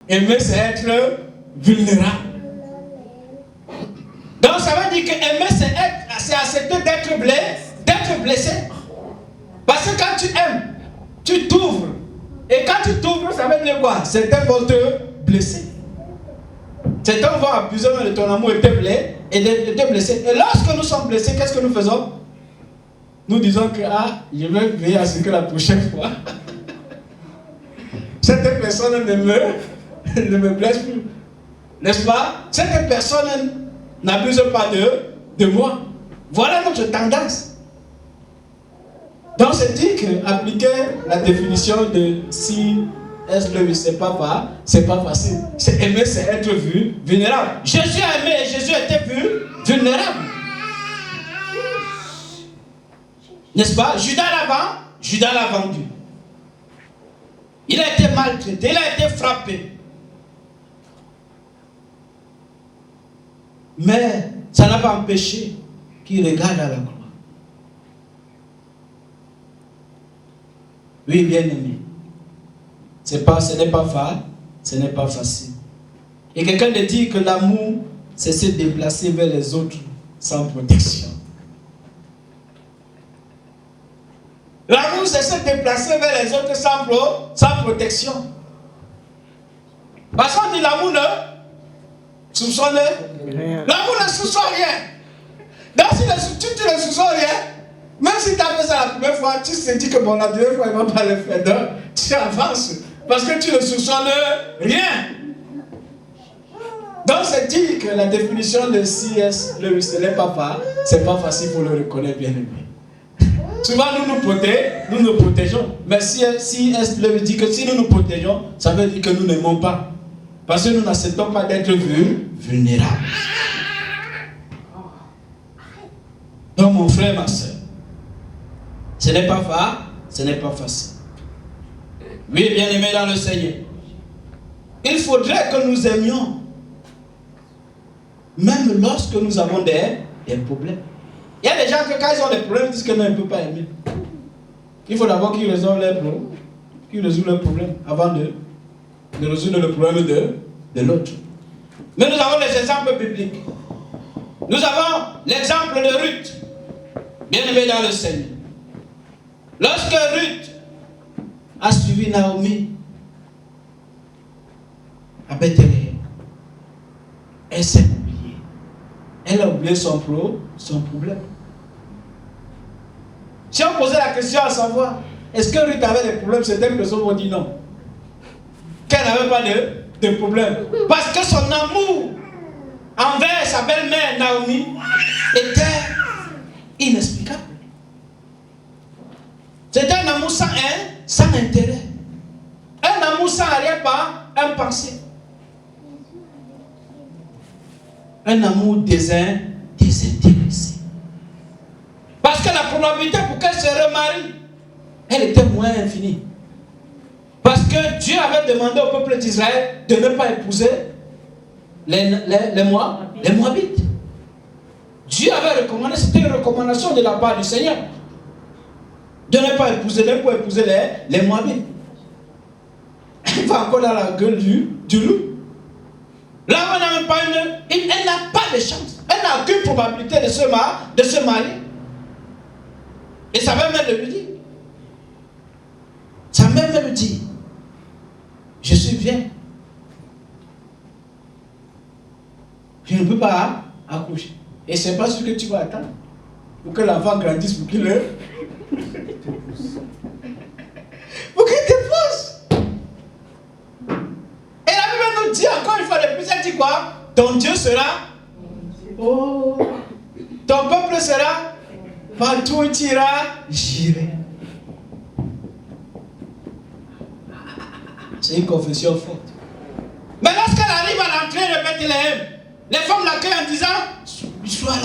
Aimer, c'est être vulnérable. Donc ça veut dire que aimer, c'est accepter d'être blessé. Parce que quand tu aimes, tu t'ouvres. Et quand tu t'ouvres, ça veut dire quoi? Certains vont te blesser. Certains vont abuser de ton amour et te blesser. Et lorsque nous sommes blessés, qu'est-ce que nous faisons? Nous disons que je vais veiller à ce que la prochaine fois, cette personne ne me blesse plus. N'est-ce pas? Cette personne n'abuse pas de moi. Voilà notre tendance. Donc c'est dit qu'appliquer la définition de si est-ce le c'est pas facile. C'est aimer, c'est être vulnérable. Jésus a aimé et Jésus était vulnérable. N'est-ce pas? Judas l'a vendu. Il a été maltraité, il a été frappé. Mais ça n'a pas empêché qu'il regarde à la croix. Oui, bien aimé. Ce n'est pas facile. Et quelqu'un te dit que l'amour, c'est se déplacer vers les autres sans protection. L'amour, c'est se déplacer vers les autres sans protection. Parce qu'on dit l'amour ne soupçonne rien. L'amour ne soupçonne rien. Donc si tu ne soupçonnes rien, même si tu as fait ça la première fois, tu te dis que bon, la deuxième fois, il ne va pas le faire. Donc tu avances. Parce que tu ne soupçonnes rien. Donc c'est dit que la définition de C.S. Lewis, ce n'est pas facile pour le reconnaître, bien aimé. Souvent nous nous protégeons. Mais C.S. Lewis dit que si nous nous protégeons, ça veut dire que nous n'aimons pas. Parce que nous n'acceptons pas d'être vulnérables. Donc mon frère, ma soeur, ce n'est pas facile. Oui, bien aimé dans le Seigneur. Il faudrait que nous aimions. Même lorsque nous avons des problèmes. Il y a des gens que quand ils ont des problèmes, ils disent que non, ils ne peuvent pas aimer. Il faut d'abord qu'ils résolvent leurs problèmes avant de résoudre le problème de l'autre. Mais nous avons les exemples bibliques. Nous avons l'exemple de Ruth, bien aimé dans le Seigneur. Lorsque Ruth a suivi Naomi à Bethléem, elle s'est oubliée. Elle a oublié son problème. Si on posait la question à savoir, est-ce que Ruth avait des problèmes, certaines personnes vont dire non. Qu'elle n'avait pas de problème. Parce que son amour envers sa belle-mère Naomi était inexplicable. C'était un amour sans intérêt. Un amour sans arrière-pensée. Un amour désintéressé. Parce que la probabilité pour qu'elle se remarie, elle était moins infinie. Parce que Dieu avait demandé au peuple d'Israël de ne pas épouser les Moabites. Dieu avait recommandé, c'était une recommandation de la part du Seigneur, de ne pas épouser les Moabites. Elle va encore dans la gueule du loup. Là, on n'a même pas elle n'a pas de chance. Elle n'a aucune probabilité de se marier. Et sa mère me le dit. Sa mère me le dit. Je suis vieille. Je ne peux pas accoucher. Et c'est pas ce que tu vas attendre. Pour que l'enfant grandisse, pour qu'il pour qu'il t'épouse. Et la Bible nous dit encore une fois de plus, elle dit quoi? Ton Dieu sera. Oh. Ton peuple sera. Partout où tu iras, j'irai. C'est une confession forte. Mais lorsqu'elle arrive à l'entrée de Bethléem, les femmes l'accueillent en disant, sois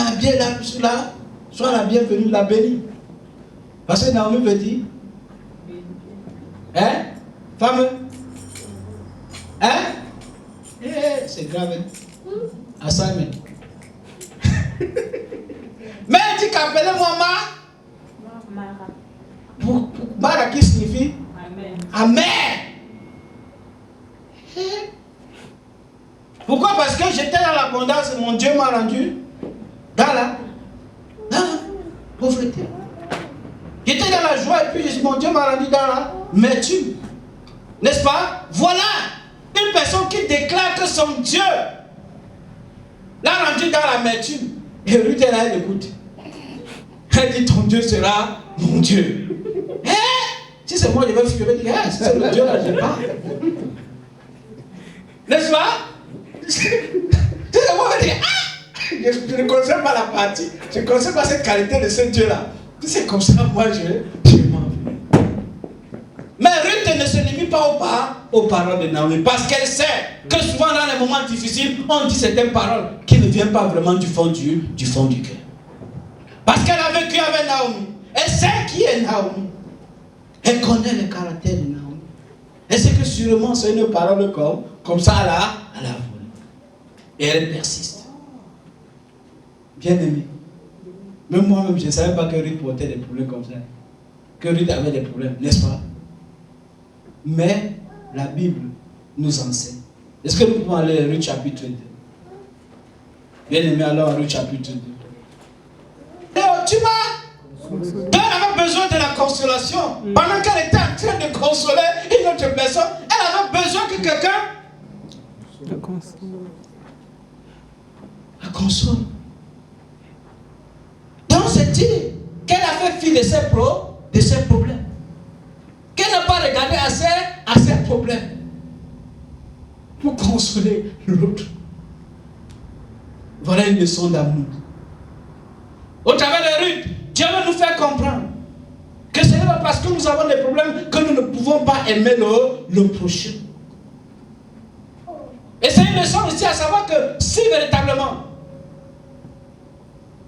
la bienvenue, la bénie. Parce que Naomi veut dire, hein, femme, hein, c'est grave, hein, assignment. Mais elle dit qu'appelez-moi Mara qui signifie Amen. l'abondance, mon Dieu m'a rendu dans la pauvreté. J'étais dans la joie et puis mon Dieu m'a rendu dans la amertume. N'est-ce pas? Voilà une personne qui déclare que son Dieu l'a rendu dans l'amertume. Et Ruth, elle écoute. Elle dit, ton Dieu sera mon Dieu. Si c'est moi, je vais fuir. Je vais dire, si c'est le Dieu là, je pars. N'est-ce pas? Si c'est moi, je vais dire, je ne connais pas la partie. Je ne connais pas cette qualité de ce Dieu-là. Si c'est comme ça, moi, je m'en vais. Mais Ruth ne se limite pas aux paroles de Naomi. Parce qu'elle sait que souvent, dans les moments difficiles, on dit certaines paroles qui ne viennent pas vraiment du fond du cœur. Parce qu'elle a vécu avec Naomi. Elle sait qui est Naomi. Elle connaît le caractère de Naomi. Elle sait que sûrement c'est une parole comme ça à la volée. Et elle persiste. Bien aimé. Même moi-même, je ne savais pas que Ruth portait des problèmes comme ça. Que Ruth avait des problèmes, n'est-ce pas? Mais la Bible nous enseigne. Est-ce que nous pouvons aller à Ruth chapitre 2? Bien aimé, alors à Ruth chapitre 2. Tu m'as. Elle avait besoin de la consolation. Pendant qu'elle était en train de consoler une autre personne, elle avait besoin que quelqu'un la console. Donc c'est dire qu'elle a fait fi de ses problèmes. Qu'elle n'a pas regardé à ses problèmes pour consoler l'autre. Voilà une leçon d'amour. Au travers de Ruth, Dieu veut nous faire comprendre que ce n'est pas parce que nous avons des problèmes que nous ne pouvons pas aimer le prochain. Et c'est une leçon aussi à savoir que si véritablement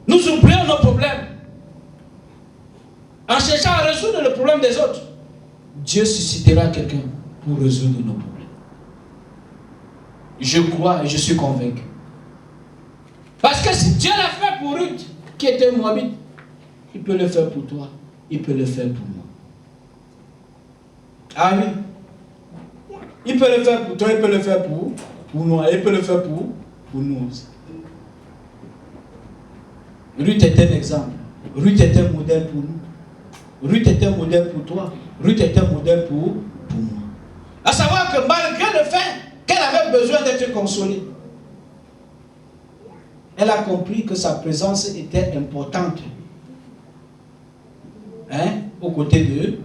nous oublions nos problèmes en cherchant à résoudre le problème des autres, Dieu suscitera quelqu'un pour résoudre nos problèmes. Je crois et je suis convaincu. Parce que si Dieu l'a fait pour Ruth, qui était Moabite, il peut le faire pour toi, il peut le faire pour moi. Ah oui. Il peut le faire pour toi, il peut le faire pour nous, il peut le faire pour nous aussi. Ruth est un exemple. Ruth est un modèle pour nous. Ruth est un modèle pour toi. Ruth est un modèle pour moi. À savoir que malgré le fait qu'elle avait besoin d'être consolée, elle a compris que sa présence était importante. Aux côtés